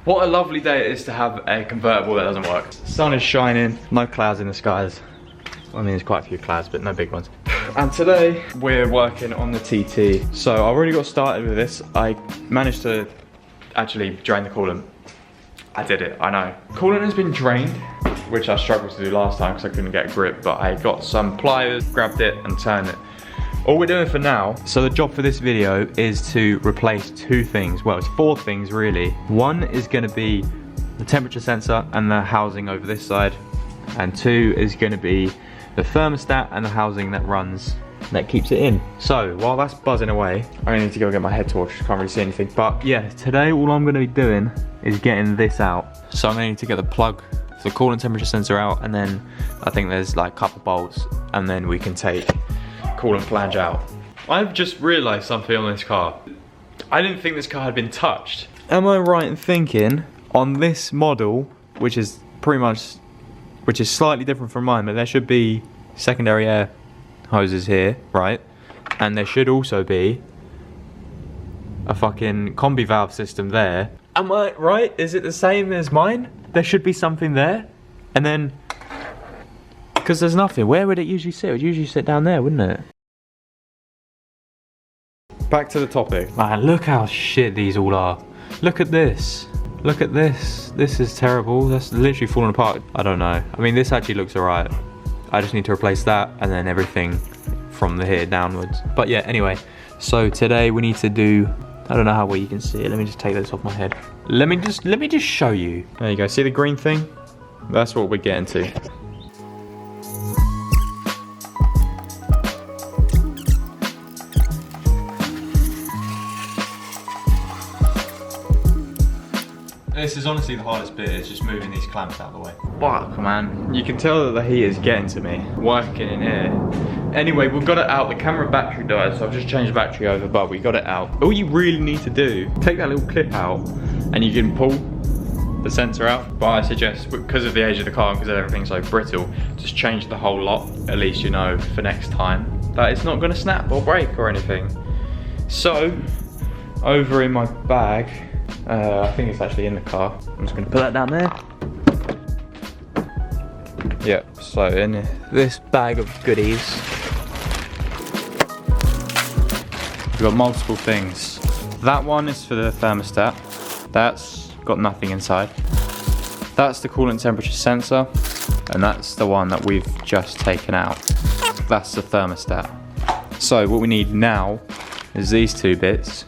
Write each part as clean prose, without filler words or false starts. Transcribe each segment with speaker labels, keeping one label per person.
Speaker 1: What a lovely day it is to have a convertible that doesn't work. Sun is shining, no clouds in the skies. I mean, there's quite a few clouds, but no big ones. And today, we're working on the TT. So I already got started with this. I managed to actually drain the coolant. I did it, I know. Coolant has been drained, which I struggled to do last time because I couldn't get a grip, but I got some pliers, grabbed it and turned it. All we're doing for now, so the job for this video is to replace two things. Well, it's four things really. One is gonna be the temperature sensor and the housing over this side. And two is gonna be the thermostat and the housing that keeps it in. So while that's buzzing away, I need to go get my head torch. Can't really see anything. But yeah, today all I'm gonna be doing is getting this out. So I'm gonna need to get the plug for the coolant temperature sensor out, and then I think there's like a couple bolts, and then we can take coolant flange out. I've just realized something on this car. I didn't think this car had been touched. Am I right in thinking on this model, which is slightly different from mine, but there should be secondary air hoses here, right? And there should also be a fucking combi valve system there. Am I right? Is it the same as mine? There should be something there, and then, because there's nothing. Where would it usually sit? It would usually sit down there, wouldn't it? Back to the topic. Man, look how shit these all are. Look at this. Look at this. This is terrible. That's literally falling apart. I don't know. I mean, this actually looks alright. I just need to replace that and then everything from the here downwards. But yeah, anyway. So today we need to do, I don't know how well you can see it. Let me just take this off my head. Let me just show you. There you go. See the green thing? That's what we're getting to. This is honestly the hardest bit, is just moving these clamps out of the way. Fuck, man. You can tell that the heat is getting to me, working in here. Anyway, we've got it out. The camera battery died, so I've just changed the battery over, but we got it out. All you really need to do, take that little clip out, and you can pull the sensor out. But I suggest, because of the age of the car and because everything's so brittle, just change the whole lot. At least you know for next time that it's not gonna snap or break or anything. So, over in my bag, I think it's actually in the car. I'm just gonna put that down there. Yep, so in this bag of goodies, we've got multiple things. That one is for the thermostat. That's got nothing inside. That's the coolant temperature sensor. And that's the one that we've just taken out. That's the thermostat. So what we need now is these two bits.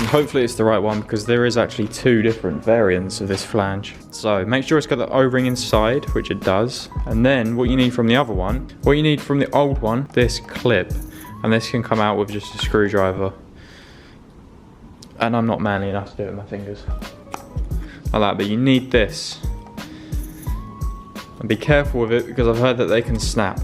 Speaker 1: Hopefully it's the right one, because there is actually two different variants of this flange. So make sure it's got the O-ring inside, which it does. And then what you need from the other one, what you need from the old one, this clip. And this can come out with just a screwdriver. And I'm not manly enough to do it with my fingers. Like that, but you need this. And be careful with it, because I've heard that they can snap.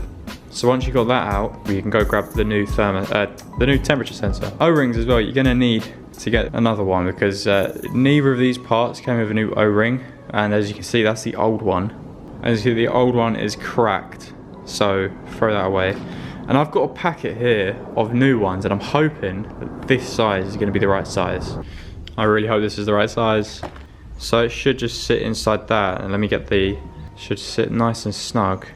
Speaker 1: So once you got that out, you can go grab the new temperature sensor. O-rings as well, you're gonna need to get another one, because neither of these parts came with a new O-ring, and as you can see, that's the old one. As you see, the old one is cracked, so throw that away. And I've got a packet here of new ones, and I'm hoping that this size is going to be the right size. I really hope this is the right size. So it should just sit inside that, and let me get should sit nice and snug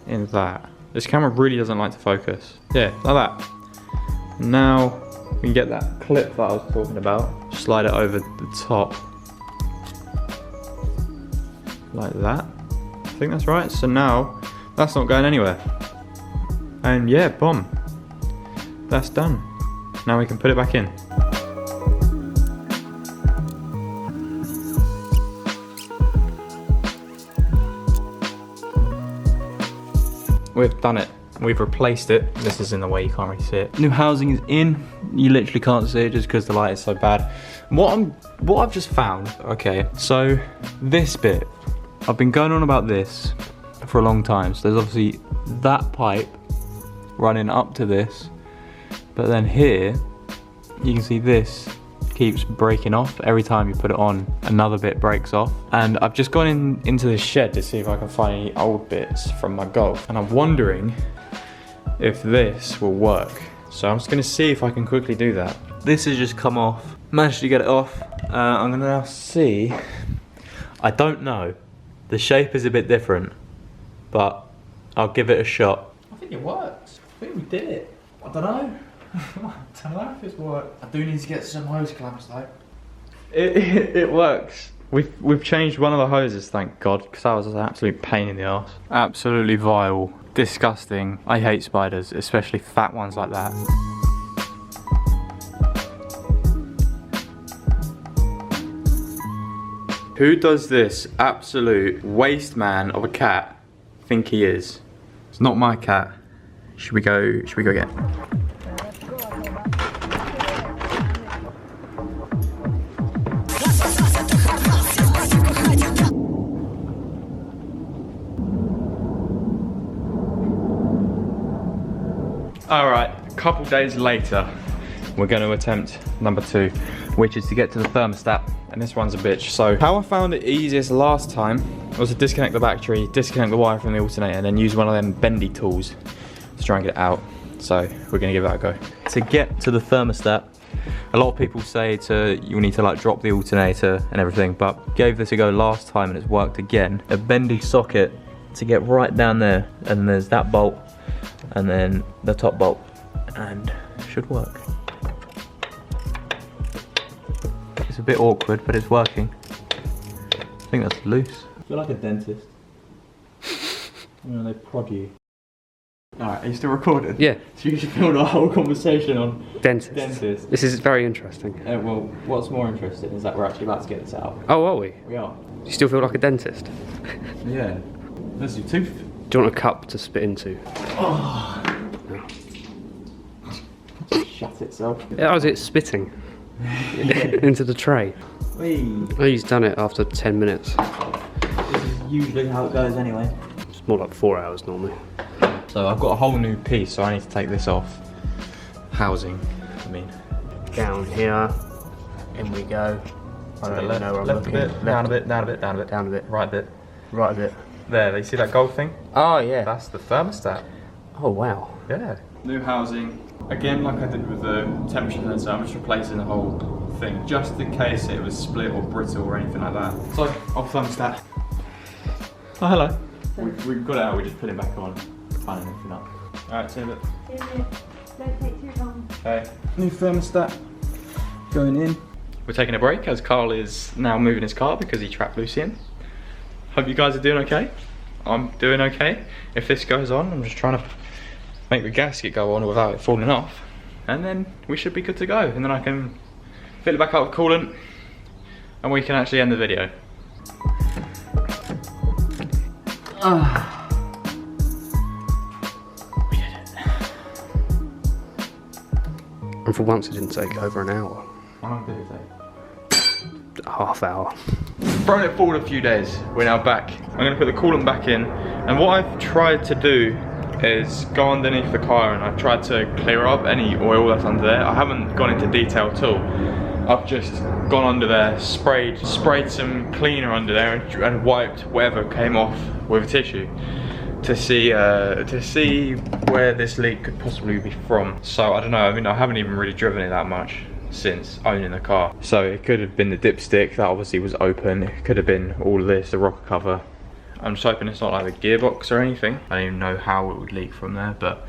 Speaker 1: in that. This camera really doesn't like to focus. Yeah, like that. Now we can get that clip that I was talking about, slide it over the top like that. I think that's right. So now that's not going anywhere, and yeah, boom, that's done. Now we can put it back in. We've done it. We've replaced it. This is in the way, you can't really see it. New housing is in. You literally can't see it just because the light is so bad. What I've just found, okay, so this bit, I've been going on about this for a long time. So there's obviously that pipe running up to this, but then here, you can see this keeps breaking off. Every time you put it on, another bit breaks off. And I've just gone into the shed to see if I can find any old bits from my Golf. And I'm wondering if this will work. So I'm just gonna see if I can quickly do that. This has just come off Managed to get it off. I'm gonna now see. I don't know. The shape is a bit different, but I'll give it a shot. I think it works. I think we did it. I don't know. I don't know if it's worked. I do need to get some hose clamps though. It works. We've changed one of the hoses, thank God, because that was an absolute pain in the arse. Absolutely vile, disgusting. I hate spiders, especially fat ones like that. Who does this absolute waste man of a cat think he is? It's not my cat. Should we go get it? Alright, a couple days later, we're going to attempt number 2, which is to get to the thermostat, and this one's a bitch. So how I found it easiest last time was to disconnect the battery, disconnect the wire from the alternator, and then use one of them bendy tools to try and get it out. So we're going to give that a go. To get to the thermostat, a lot of people say you need to like drop the alternator and everything, but gave this a go last time and it's worked again. A bendy socket to get right down there, and there's that bolt and then the top bolt, and it should work. It's a bit awkward, but it's working. I think that's loose. I feel like a dentist. You know, they prod you. Alright, are you still recording?
Speaker 2: Yeah.
Speaker 1: So you should film the whole conversation on
Speaker 2: dentist. This is very interesting.
Speaker 1: Well, what's more interesting is that we're actually about to get this out.
Speaker 2: Oh, are we?
Speaker 1: We are.
Speaker 2: Do you still feel like a dentist?
Speaker 1: Yeah. There's your tooth.
Speaker 2: Do you want a cup to spit into?
Speaker 1: Oh. No. Shut itself.
Speaker 2: How is it spitting into the tray?
Speaker 1: Whee.
Speaker 2: Oh, he's done it after 10 minutes.
Speaker 1: This is usually how it goes anyway.
Speaker 2: It's more like 4 hours normally.
Speaker 1: So I've got a whole new piece, so I need to take this off. Housing, I mean.
Speaker 2: Down here. In we go. I don't even know where I'm looking.
Speaker 1: A bit, down a bit, down a bit, down a bit.
Speaker 2: Down a bit.
Speaker 1: Right a bit.
Speaker 2: Right a bit.
Speaker 1: There, you see that gold thing?
Speaker 2: Oh, yeah.
Speaker 1: That's the thermostat.
Speaker 2: Oh, wow.
Speaker 1: Yeah. New housing. Again, like I did with the temperature sensor, I'm just replacing the whole thing, just in case it was split or brittle or anything like that. So, off thermostat. Oh, hello. We've got it out, we just put it back on. Finding anything up. Alright, see you in a bit.
Speaker 3: Don't take too long.
Speaker 1: Okay. New thermostat going in. We're taking a break as Carl is now moving his car because he trapped Lucy in. Hope you guys are doing okay. I'm doing okay. If this goes on, I'm just trying to make the gasket go on without it falling off. And then we should be good to go. And then I can fill it back up with coolant and we can actually end the video. We did it.
Speaker 2: And for once it didn't take over an hour.
Speaker 1: How long did it take?
Speaker 2: Half hour.
Speaker 1: Thrown it forward a few days, we're now back. I'm going to put the coolant back in, and what I've tried to do is go underneath the car and I've tried to clear up any oil that's under there. I haven't gone into detail at all. I've just gone under there, sprayed some cleaner under there and wiped whatever came off with a tissue to see where this leak could possibly be from. So I don't know, I mean I haven't even really driven it that much since owning the car. So it could have been the dipstick that obviously was open. It could have been all of this, the rocker cover. I'm just hoping it's not like a gearbox or anything. I don't even know how it would leak from there, but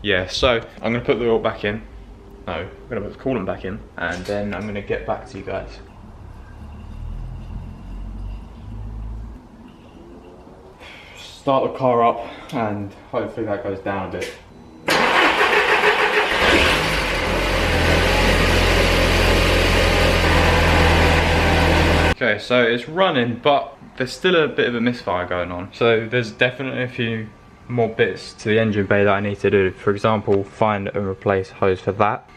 Speaker 1: yeah. So I'm gonna put the oil back in. No, I'm gonna put the coolant back in, and then I'm gonna get back to you guys. Start the car up, and hopefully that goes down a bit. Okay, so it's running, but there's still a bit of a misfire going on. So there's definitely a few more bits to the engine bay that I need to do. For example, find and replace hose for that.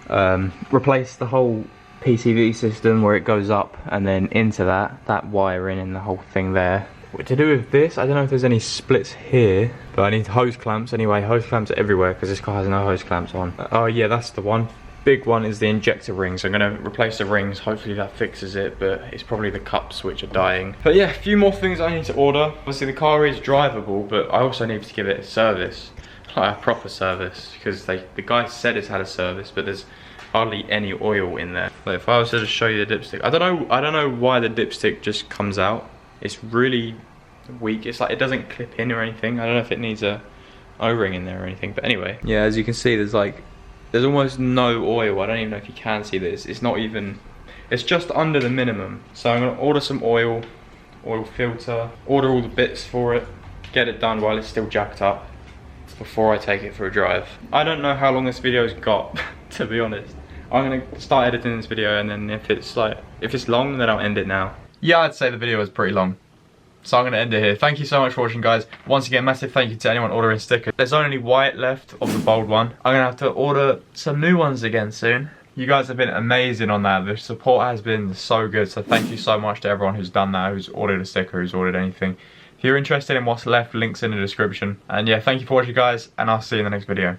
Speaker 1: Replace the whole PCV system where it goes up and then into that wiring and the whole thing there. What to do with this, I don't know if there's any splits here, but I need hose clamps anyway. Hose clamps are everywhere because this car has no hose clamps on. Oh yeah, that's the one. Big one is the injector rings. I'm gonna replace the rings, hopefully that fixes it, but it's probably the cups which are dying. But yeah, a few more things I need to order. Obviously the car is drivable, but I also need to give it a service, like a proper service, because the guy said it's had a service, but there's hardly any oil in there. But if I was to just show you the dipstick, I don't know why the dipstick just comes out. It's really weak. It's like it doesn't clip in or anything. I don't know if it needs a O-ring in there or anything, but anyway. Yeah, as you can see, there's almost no oil. I don't even know if you can see this. It's not even, it's just under the minimum. So I'm gonna order some oil filter, order all the bits for it, get it done while it's still jacked up before I take it for a drive. I don't know how long this video's got, to be honest. I'm gonna start editing this video, and then if it's long, then I'll end it now. Yeah, I'd say the video was pretty long, so I'm gonna end it here. Thank you so much for watching, guys. Once again, massive thank you to anyone ordering stickers. There's only white left of the bold one. I'm gonna have to order some new ones again soon. You guys have been amazing on that. The support has been so good, so thank you so much to everyone who's done that, who's ordered a sticker, who's ordered anything. If you're interested in what's left, links in the description. And yeah, thank you for watching, guys, and I'll see you in the next video.